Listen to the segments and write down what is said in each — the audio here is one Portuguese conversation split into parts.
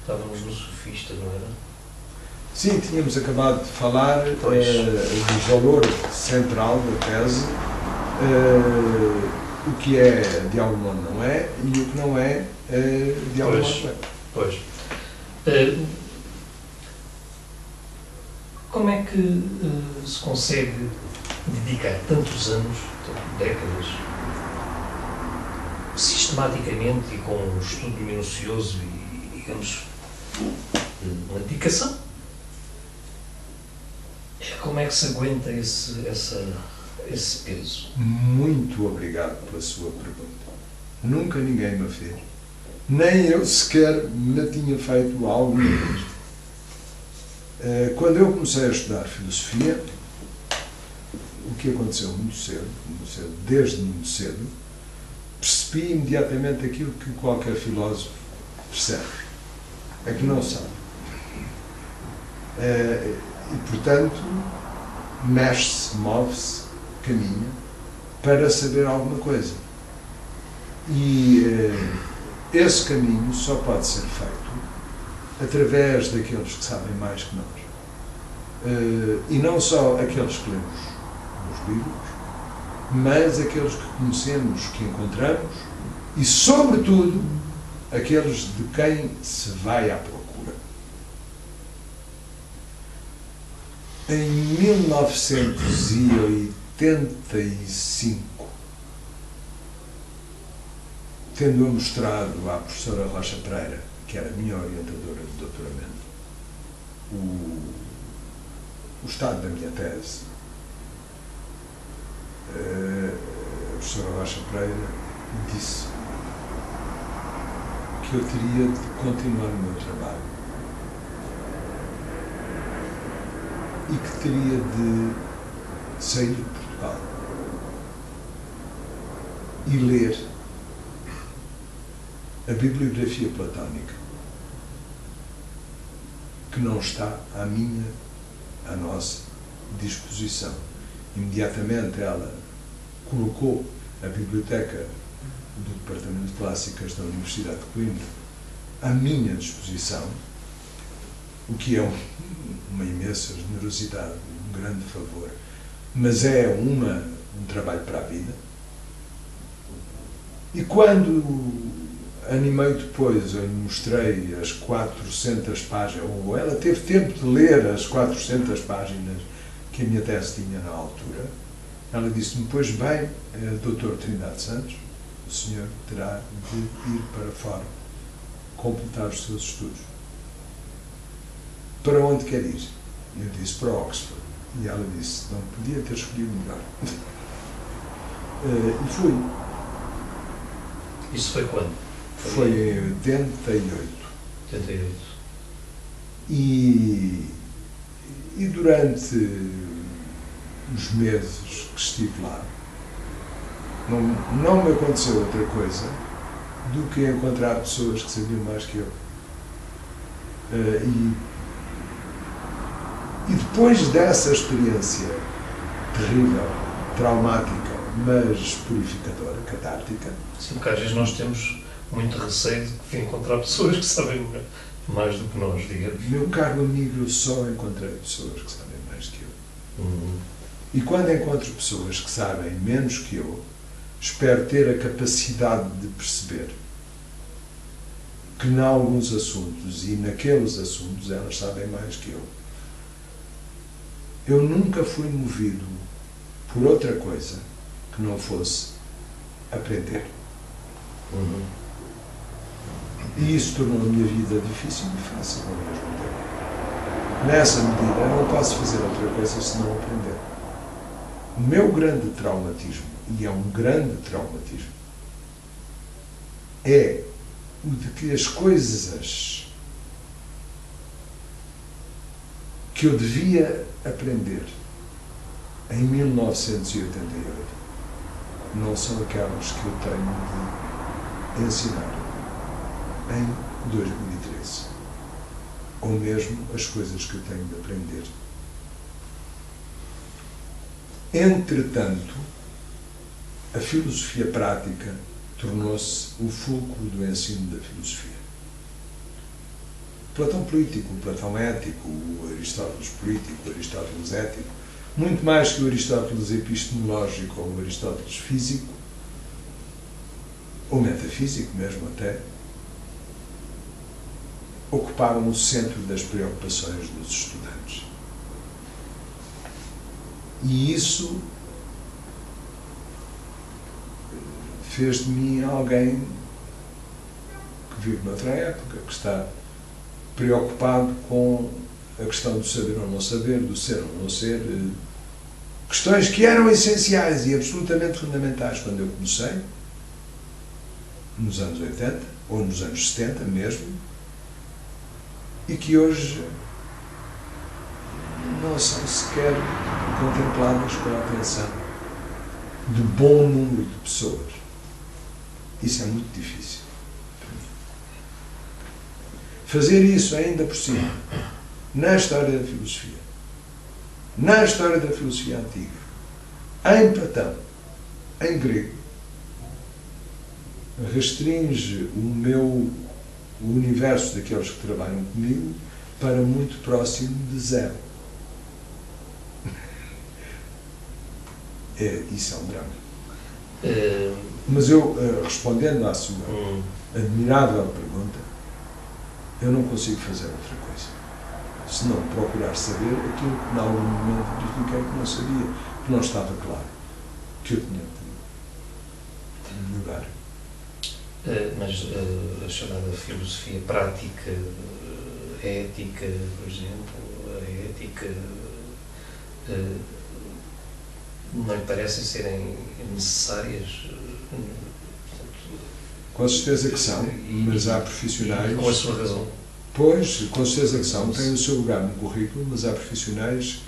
Estávamos no sofista, não era? Sim, tínhamos acabado de falar do valor central da tese, o que é de Alemão não é e o que não é de Alemão não é. Pois. Como é que se consegue dedicar tantos anos, décadas, sistematicamente e com um estudo minucioso e, digamos, uma dedicação? Como é que se aguenta esse peso? Muito obrigado pela sua pergunta. Nunca ninguém me fez. Nem eu sequer me tinha feito algo disto. Quando eu comecei a estudar filosofia, o que aconteceu muito cedo, desde muito cedo, percebi imediatamente aquilo que qualquer filósofo percebe. É que não sabe. E, portanto, mexe-se, move-se, caminha, para saber alguma coisa. E esse caminho só pode ser feito através daqueles que sabem mais que nós. E não só aqueles que lemos nos livros, mas aqueles que conhecemos, que encontramos, e, sobretudo, aqueles de quem se vai à procura. Em 1985, tendo eu mostrado à professora Rocha Pereira, que era a minha orientadora de doutoramento, o estado da minha tese, a professora Rocha Pereira disse que eu teria de continuar o meu trabalho e que teria de sair de Portugal e ler a bibliografia platónica, que não está à nossa disposição. Imediatamente ela colocou a biblioteca do Departamento de Clássicas da Universidade de Coimbra à minha disposição, o que é uma imensa generosidade, um grande favor, mas é um trabalho para a vida. E quando animei depois, eu lhe mostrei as 400 páginas, ou ela teve tempo de ler as 400 páginas que a minha tese tinha na altura, ela disse-me: pois bem, Dr. Trindade Santos, o senhor terá de ir para fora, completar os seus estudos. Para onde quer ir? Eu disse: para Oxford. E ela disse: não podia ter escolhido melhor. E fui. Isso foi quando? Foi em 88. 88. E durante os meses que estive lá, não me aconteceu outra coisa do que encontrar pessoas que sabiam mais que eu. E depois dessa experiência terrível, traumática, mas purificadora, catártica... Sim, porque às vezes nós temos muito receio de encontrar pessoas que sabem mais do que nós, digamos. Meu caro amigo, eu só encontrei pessoas que sabem mais que eu. E quando encontro pessoas que sabem menos que eu, espero ter a capacidade de perceber que, em alguns assuntos e naqueles assuntos, elas sabem mais que eu. Eu nunca fui movido por outra coisa que não fosse aprender. E isso tornou a minha vida difícil e fácil ao mesmo tempo. Nessa medida, eu não posso fazer outra coisa senão aprender. O meu grande traumatismo, e é um grande traumatismo, é o de que as coisas que eu devia aprender em 1988 não são aquelas que eu tenho de ensinar em 2013, ou mesmo as coisas que eu tenho de aprender. Entretanto, a filosofia prática tornou-se o fulcro do ensino da filosofia. Platão político, o Platão ético, o Aristóteles político, o Aristóteles ético, muito mais que o Aristóteles epistemológico ou o Aristóteles físico, ou metafísico mesmo até, ocuparam o centro das preocupações dos estudantes. E isso fez de mim alguém que vive noutra época, que está preocupado com a questão do saber ou não saber, do ser ou não ser, questões que eram essenciais e absolutamente fundamentais quando eu comecei, nos anos 80, ou nos anos 70 mesmo, e que hoje não são sequer contempladas com a atenção de bom número de pessoas. Isso é muito difícil. Fazer isso ainda por cima, na história da filosofia, na história da filosofia antiga, em Platão, em grego, restringe o universo daqueles que trabalham comigo para muito próximo de zero. Isso é um drama. Mas eu, respondendo à sua admirável pergunta, eu não consigo fazer outra coisa senão procurar saber aquilo que, em algum momento, verifiquei que não sabia, que não estava claro, que eu tinha de melhorar. Mas a chamada filosofia prática, a ética, por exemplo, a ética, não lhe parecem serem necessárias? Com certeza que são, mas há profissionais... Com a sua razão. Pois, com certeza que são, têm o seu lugar no currículo, mas há profissionais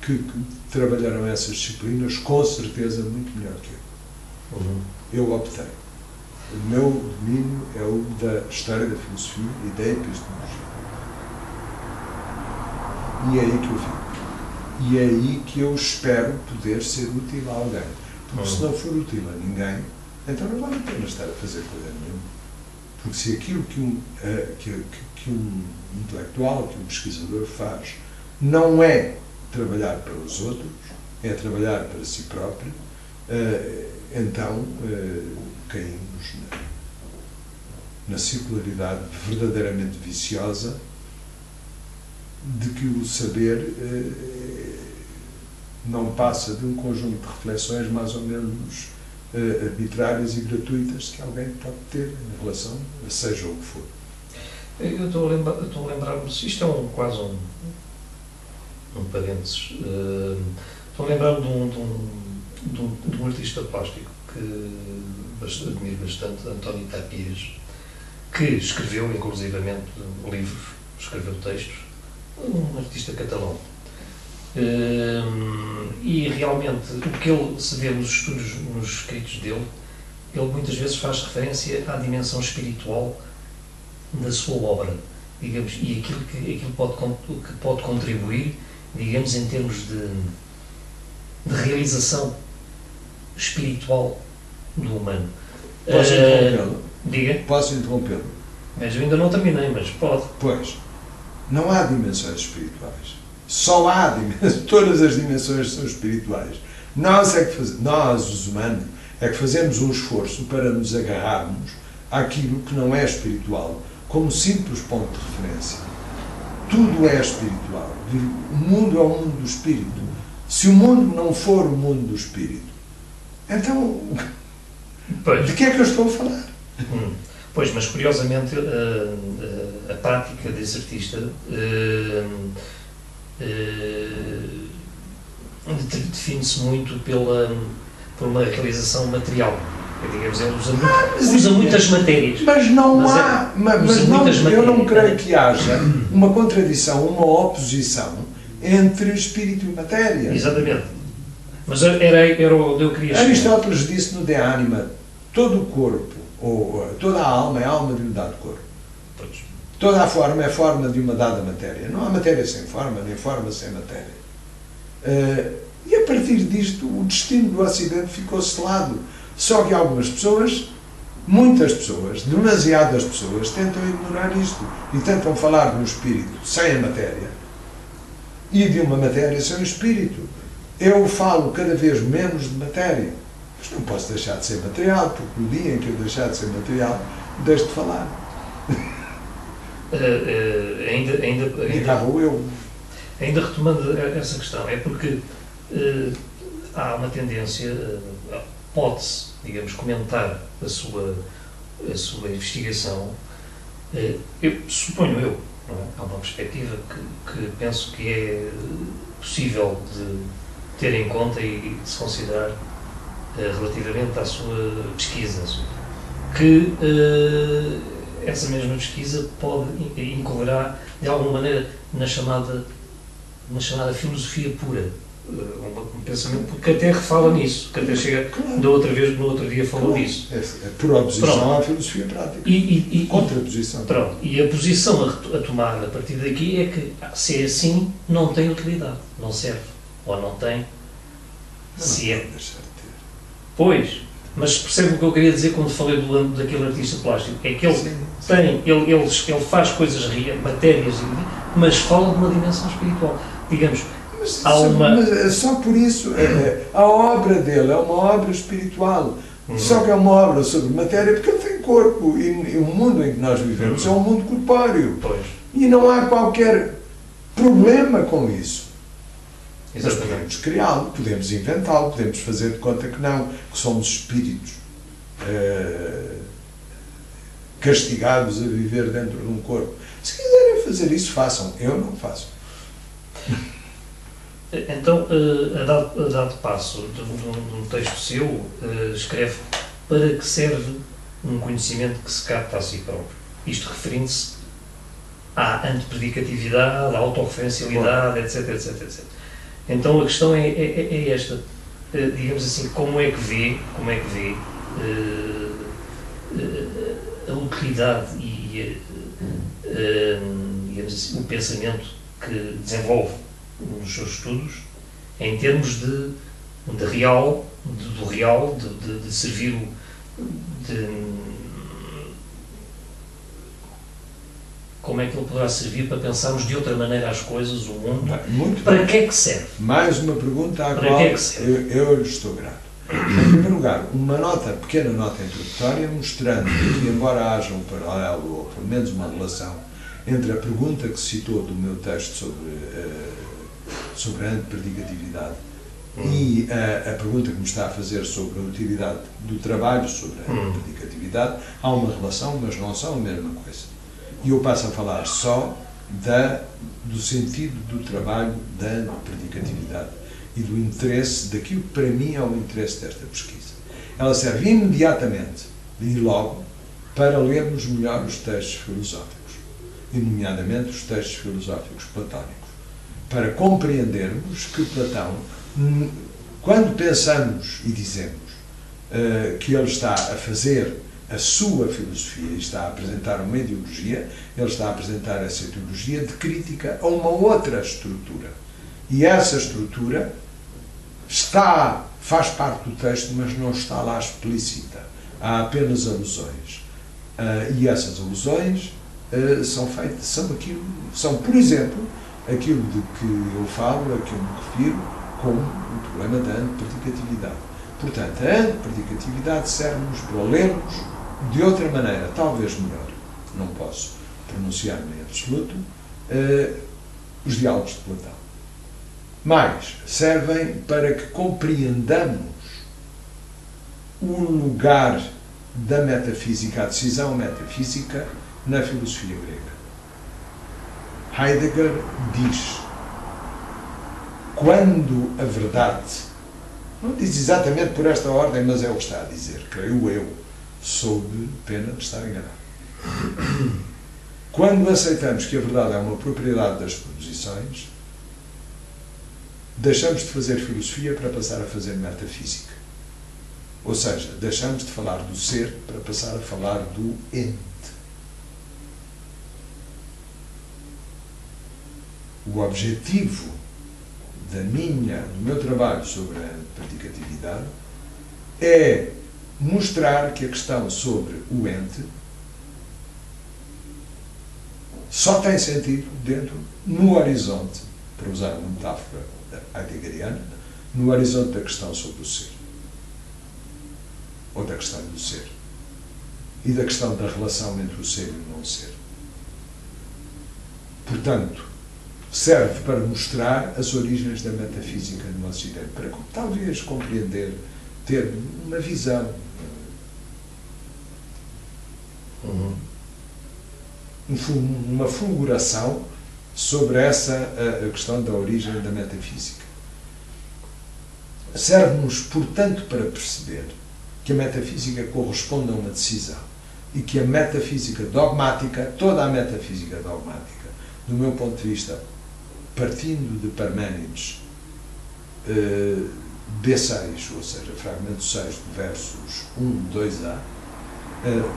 que trabalharam essas disciplinas com certeza muito melhor que eu. Eu optei. O meu domínio é o da história da filosofia e da epistemologia. E é aí que eu fico. E é aí que eu espero poder ser útil a alguém. Porque se não for útil a ninguém, então não vale a pena estar a fazer coisa nenhuma. Porque se aquilo que um intelectual, que um pesquisador faz, não é trabalhar para os outros, é trabalhar para si próprio, então caímos na circularidade verdadeiramente viciosa de que o saber não passa de um conjunto de reflexões mais ou menos arbitrárias e gratuitas que alguém pode ter em relação a seja o que for. Eu estou a lembrar-me, isto é quase um parênteses, estou a lembrar-me de um artista plástico que admiro bastante, António Tapies, que escreveu inclusivamente livros, escreveu textos, um artista catalão. E realmente o que ele se vê nos estudos, nos escritos dele, ele muitas vezes faz referência à dimensão espiritual da sua obra, digamos, e aquilo que pode contribuir, digamos, em termos de realização espiritual do humano. Posso interrompê-lo? Diga. Posso interrompê-lo? Mas eu ainda não terminei, mas pode. Pois, não há dimensões espirituais. Só há dimensões. Todas as dimensões são espirituais. Nós, os humanos, é que fazemos um esforço para nos agarrarmos àquilo que não é espiritual, como simples ponto de referência. Tudo é espiritual. O mundo é o mundo do espírito. Se o mundo não for o mundo do espírito, então, pois. De que é que eu estou a falar? Pois, mas curiosamente a prática desse artista define-se muito por uma realização material. Digamos, ele usa muitas matérias. Mas não há. Eu não creio que haja uma contradição, uma oposição entre espírito e matéria. Exatamente. Mas era o que eu queria chegar. Aristóteles disse no De Anima: todo o corpo, ou toda a alma é alma de um dado corpo. Pois. Toda a forma é forma de uma dada matéria. Não há matéria sem forma, nem forma sem matéria. E a partir disto, o destino do Ocidente ficou selado. Só que algumas pessoas Muitas pessoas, demasiadas pessoas, tentam ignorar isto e tentam falar de um espírito sem a matéria e de uma matéria sem o espírito. Eu falo cada vez menos de matéria, mas não posso deixar de ser material, porque no dia em que eu deixar de ser material, deixo de falar. Ainda vou eu. Ainda retomando essa questão, é porque há uma tendência, pode-se, digamos, comentar a sua investigação. Suponho eu, não é? Há uma perspectiva que penso que é possível de ter em conta e de se considerar relativamente à sua pesquisa, que essa mesma pesquisa pode incorrerá de alguma maneira na chamada filosofia pura, um pensamento que até refala nisso, que até chega no outro dia falou nisso. É por oposição à filosofia prática. Contraposição. Pronto. E a posição a tomar a partir daqui é que, se é assim, não tem utilidade, não serve, ou não tem, se é. Pois, mas percebe o que eu queria dizer quando falei daquele artista plástico? É que ele faz coisas matérias, mas fala de uma dimensão espiritual. Digamos, mas só por isso, a obra dele é uma obra espiritual. Só que é uma obra sobre matéria, porque ele tem corpo, e o mundo em que nós vivemos é um mundo corpóreo. Pois. E não há qualquer problema com isso. Exatamente. Mas podemos criá-lo, podemos inventá-lo, podemos fazer de conta que não, que somos espíritos castigados a viver dentro de um corpo. Se quiserem fazer isso, façam. Eu não faço. Então, a dado passo de um texto seu, escreve: para que serve um conhecimento que se capta a si próprio? Isto referindo-se à antepredicatividade, à autorreferencialidade, etc, etc, etc. Então a questão é esta, digamos assim, como é que vê a utilidade e digamos assim, o pensamento que desenvolve nos seus estudos em termos de servir como é que ele poderá servir para pensarmos de outra maneira as coisas, o mundo? Para que é que serve? Mais uma pergunta à qual eu lhe estou grato. Em primeiro lugar, uma pequena nota introdutória mostrando que, embora haja um paralelo, ou pelo menos uma relação, entre a pergunta que citou do meu texto sobre a antepredicatividade e a pergunta que me está a fazer sobre a utilidade do trabalho sobre a antepredicatividade, há uma relação, mas não são a mesma coisa. E eu passo a falar só do sentido do trabalho da antepredicatividade e do interesse, daquilo que para mim é o interesse desta pesquisa. Ela serve imediatamente e logo para lermos melhor os textos filosóficos, e nomeadamente os textos filosóficos platónicos, para compreendermos que Platão, quando pensamos e dizemos que ele está a fazer a sua filosofia e está a apresentar uma ideologia, ele está a apresentar essa ideologia de crítica a uma outra estrutura. E essa estrutura faz parte do texto, mas não está lá explícita. Há apenas alusões. E essas alusões são, por exemplo, aquilo de que eu falo, a que eu me refiro, como o problema da antepredicatividade. Portanto, a antepredicatividade serve-nos para lermos de outra maneira, talvez melhor, não posso pronunciar-me em absoluto, os diálogos de Platão. Mas servem para que compreendamos o lugar da metafísica, a decisão metafísica, na filosofia grega. Heidegger diz: quando a verdade, não diz exatamente por esta ordem, mas é o que está a dizer, creio eu, sob pena de estar enganado. Quando aceitamos que a verdade é uma propriedade das proposições, deixamos de fazer filosofia para passar a fazer metafísica. Ou seja, deixamos de falar do ser para passar a falar do ente. O objetivo do meu trabalho sobre a predicatividade é mostrar que a questão sobre o ente só tem sentido dentro, no horizonte, para usar uma metáfora heideggeriana, no horizonte da questão sobre o ser. Ou da questão do ser. E da questão da relação entre o ser e o não ser. Portanto, serve para mostrar as origens da metafísica no Ocidente, para talvez compreender, ter uma visão. Uma fulguração sobre essa a questão da origem da metafísica. Serve-nos, portanto, para perceber que a metafísica corresponde a uma decisão e que a metafísica dogmática, toda a metafísica dogmática, do meu ponto de vista, partindo de Parménides, B6, ou seja, fragmento 6 de versos 1, 2a,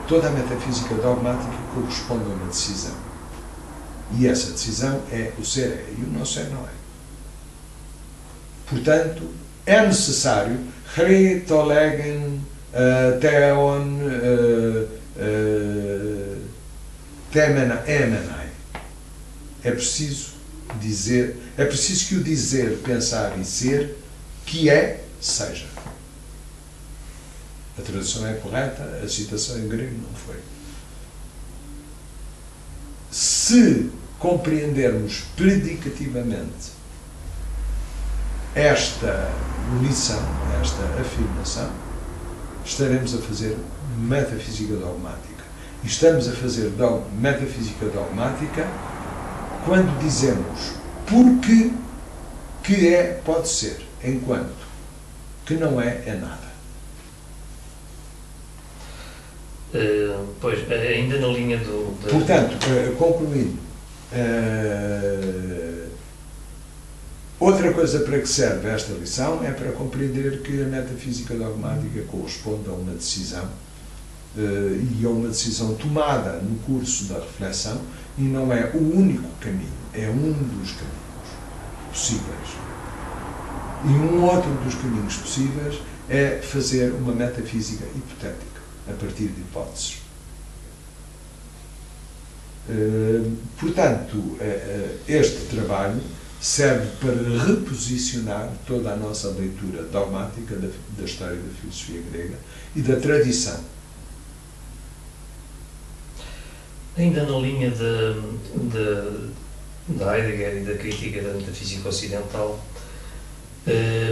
toda a metafísica dogmática corresponde a uma decisão. E essa decisão é o ser é e o não ser não é. Portanto, é necessário retolegen theon temenai. É preciso dizer, é preciso que o dizer, pensar e ser, que é, seja. A tradução é correta, a citação em grego não foi. Se compreendermos predicativamente esta lição, esta afirmação, estaremos a fazer metafísica dogmática. E estamos a fazer metafísica dogmática quando dizemos porque que é, pode ser, enquanto que não é, é nada. Pois, ainda na linha do... Portanto, concluindo, outra coisa para que serve esta lição é para compreender que a metafísica dogmática corresponde a uma decisão e a uma decisão tomada no curso da reflexão e não é o único caminho, é um dos caminhos possíveis. E um outro dos caminhos possíveis é fazer uma metafísica hipotética, a partir de hipóteses. Portanto, este trabalho serve para reposicionar toda a nossa leitura dogmática da história da filosofia grega e da tradição. Ainda na linha da Heidegger e da crítica da metafísica ocidental,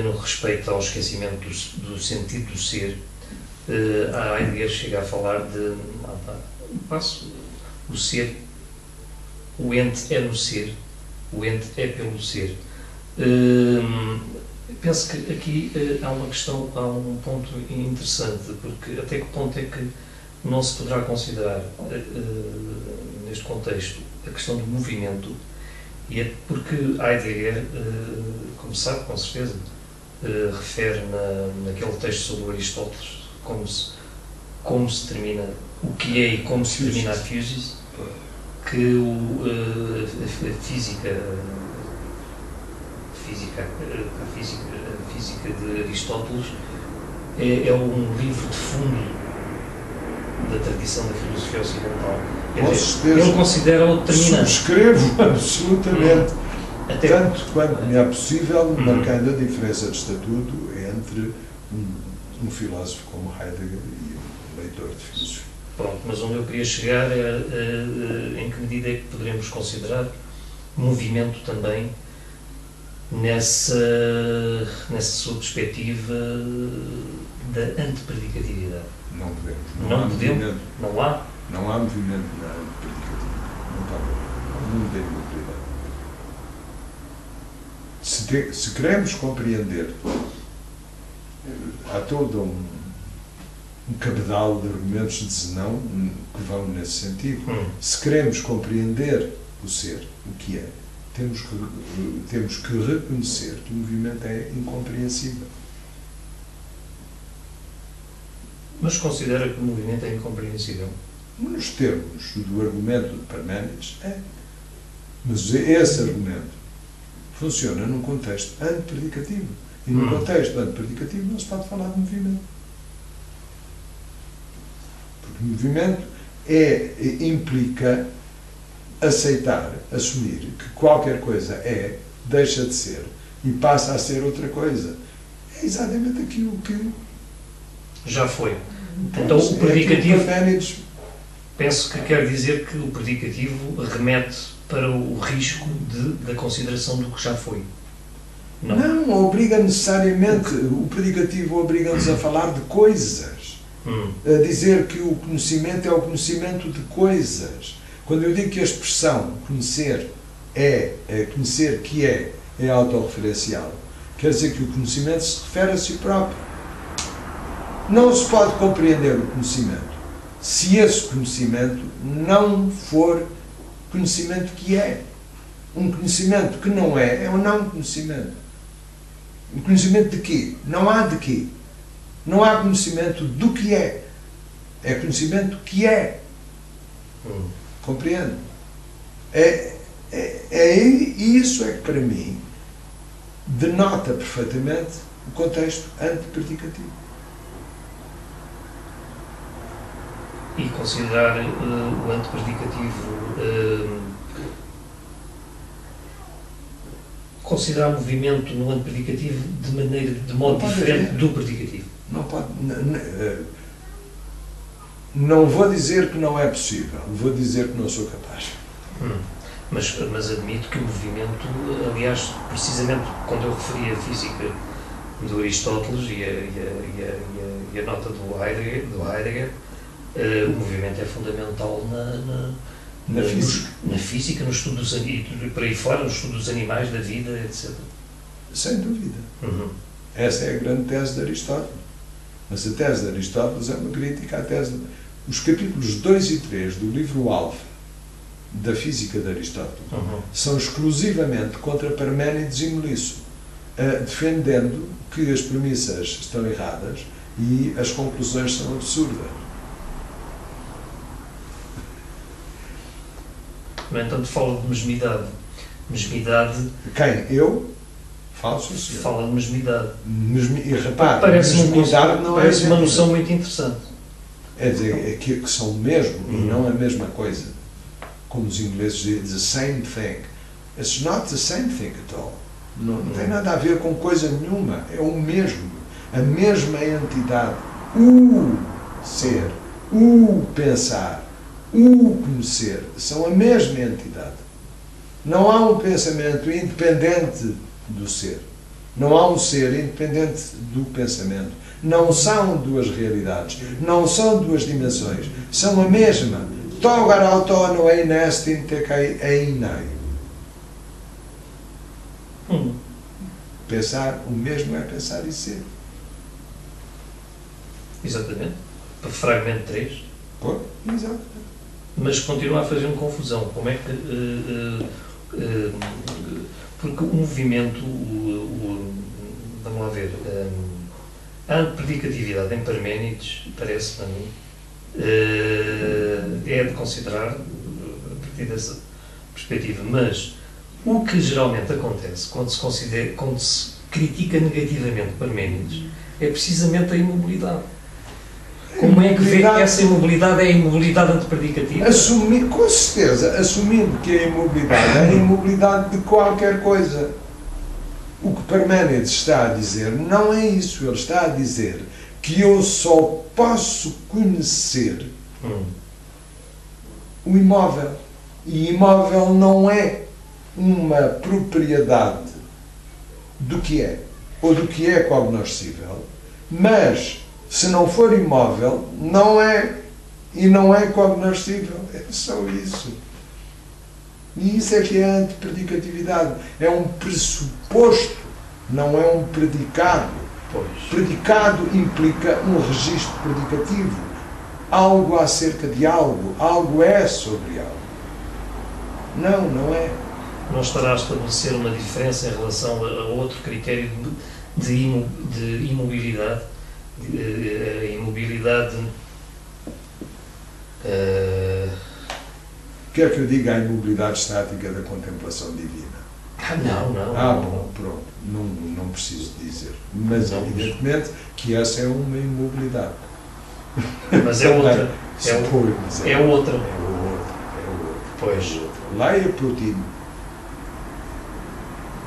no respeito ao esquecimento do sentido do ser, a Heidegger chega a falar de o ser, o ente é no ser, o ente é pelo ser. Penso que aqui há uma questão, há um ponto interessante, porque até que ponto é que não se poderá considerar, neste contexto, a questão do movimento, e é porque Heidegger, como sabe, com certeza, refere naquele texto sobre Aristóteles como se termina o que é e como se termina a physis, que a física de Aristóteles é um livro de fundo da tradição da filosofia ocidental. Com certeza. Ele considera-o determinante. Subscrevo absolutamente. Até tanto quanto me é possível, marcando a diferença de estatuto entre um filósofo como Heidegger e um leitor de filosofia. Pronto, mas onde eu queria chegar é em que medida é que poderemos considerar movimento também nessa sua perspectiva da antepredicatividade. Não podemos. Não podemos? Não há? Não há movimento na antepredicatividade. Não está bom. Não tem utilidade. Se queremos compreender, há todo um cabedal de argumentos de senão que vão nesse sentido. Se queremos compreender o ser, o que é, temos que reconhecer que o movimento é incompreensível. Mas considera que o movimento é incompreensível? Nos termos do argumento de Parménides, é. Mas esse argumento funciona num contexto antepredicativo. E num contexto antepredicativo não se pode falar de movimento. movimento implica aceitar, assumir que qualquer coisa deixa de ser e passa a ser outra coisa. É exatamente aquilo que já foi. Então o predicativo, Parménides, penso que quer dizer que o predicativo remete para o risco da consideração do que já foi. não obriga necessariamente, o predicativo obriga-nos a falar de coisas, a dizer que o conhecimento é o conhecimento de coisas. Quando eu digo que a expressão conhecer conhecer que é autorreferencial, quer dizer que o conhecimento se refere a si próprio. Não se pode compreender o conhecimento se esse conhecimento não for conhecimento que é. Um conhecimento que não é um não conhecimento. Um conhecimento de quê? Não há de quê. Não há conhecimento do que é. É conhecimento que é. Compreende? Isso é que, para mim, denota perfeitamente o contexto antipredicativo. E considerar o antipredicativo, considerar o movimento no antipredicativo de modo diferente do predicativo. Não pode. Não vou dizer que não é possível, vou dizer que não sou capaz. Mas admito que o movimento, aliás, precisamente quando eu referi a física do Aristóteles e a nota do Heidegger, o movimento é fundamental na física, no estudo dos animais, e por aí fora, no estudo dos animais, da vida, etc. Sem dúvida. Essa é a grande tese de Aristóteles. Mas a tese de Aristóteles é uma crítica à tese. Os capítulos 2 e 3 do livro Alfa da Física de Aristóteles são exclusivamente contra Parménides e Melisso, defendendo que as premissas estão erradas e as conclusões são absurdas. No entanto, fala de mesmidade. Mesmidade... Quem? Eu? Falso, senhor. Fala de mesmidade. E repare, parece uma noção muito interessante. É dizer, que são o mesmo e não a mesma coisa. Como os ingleses dizem, the same thing. It's not the same thing at all. Não tem nada a ver com coisa nenhuma. É o mesmo. A mesma entidade. O ser, o pensar, o conhecer, são a mesma entidade. Não há um pensamento independente do ser. Não há um ser independente do pensamento. Não são duas realidades. Não são duas dimensões. São a mesma. Togar autónomo é neste intecai einai. Pensar, o mesmo é pensar e ser. Exatamente. Para fragmento 3. Pô, exato. Mas continua a fazer-me confusão. Como é que... porque o movimento, vamos lá ver, a antipredicatividade em Parménides, parece-me a mim, é de considerar a partir dessa perspectiva. Mas o que geralmente acontece quando se critica negativamente Parménides é precisamente a imobilidade. Como é que vê que essa imobilidade é a imobilidade antipredicativo? Com certeza, assumindo que a imobilidade é a imobilidade de qualquer coisa. O que Parménides está a dizer não é isso. Ele está a dizer que eu só posso conhecer o imóvel. E imóvel não é uma propriedade do que é, ou do que é cognoscível, mas se não for imóvel, não é, e não é cognoscível. É só isso. E isso é que é a antipredicatividade. É um pressuposto, não é um predicado. Pois. Predicado implica um registro predicativo. Algo acerca de algo. Algo é sobre algo. Não, não é. Não estará a estabelecer uma diferença em relação a outro critério de imobilidade? A imobilidade... Quer que eu diga a imobilidade estática da contemplação divina? Não. Bom, pronto. Não preciso dizer. Mas, evidentemente, que essa é uma imobilidade. Mas é outra. Supõe, mas É outra. É outra. Pois. Leia Plutino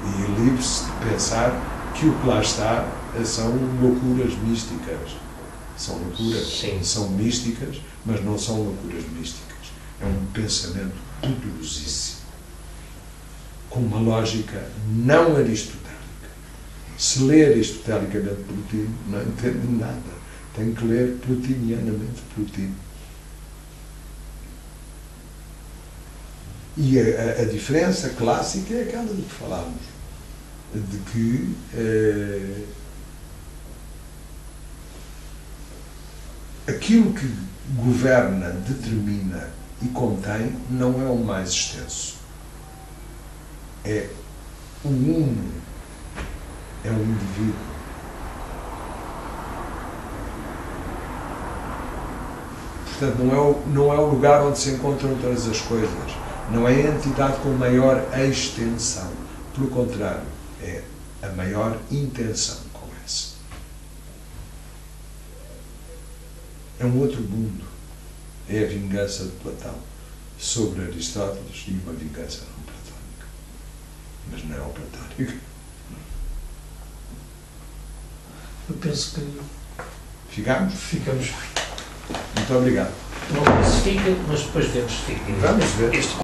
e livre-se de pensar que o que lá está são loucuras místicas. São loucuras, Sim. são místicas, mas não são loucuras místicas. É um pensamento poderosíssimo, com uma lógica não aristotélica. Se lê aristotelicamente Plutino, não entende nada. Tem que ler plutinianamente Plutino. E a diferença clássica é aquela de que falámos, de que aquilo que governa, determina e contém não é o mais extenso. É o uno, é o indivíduo. Portanto, não é o lugar onde se encontram todas as coisas. Não é a entidade com maior extensão. Pelo contrário, é a maior intenção com essa. É um outro mundo. É a vingança de Platão sobre Aristóteles e uma vingança não platónica. Mas não é o platónico. Eu penso que Ficamos? ficamos. Muito obrigado. Não sei se fica, mas depois vemos se fica. Vamos ver. Este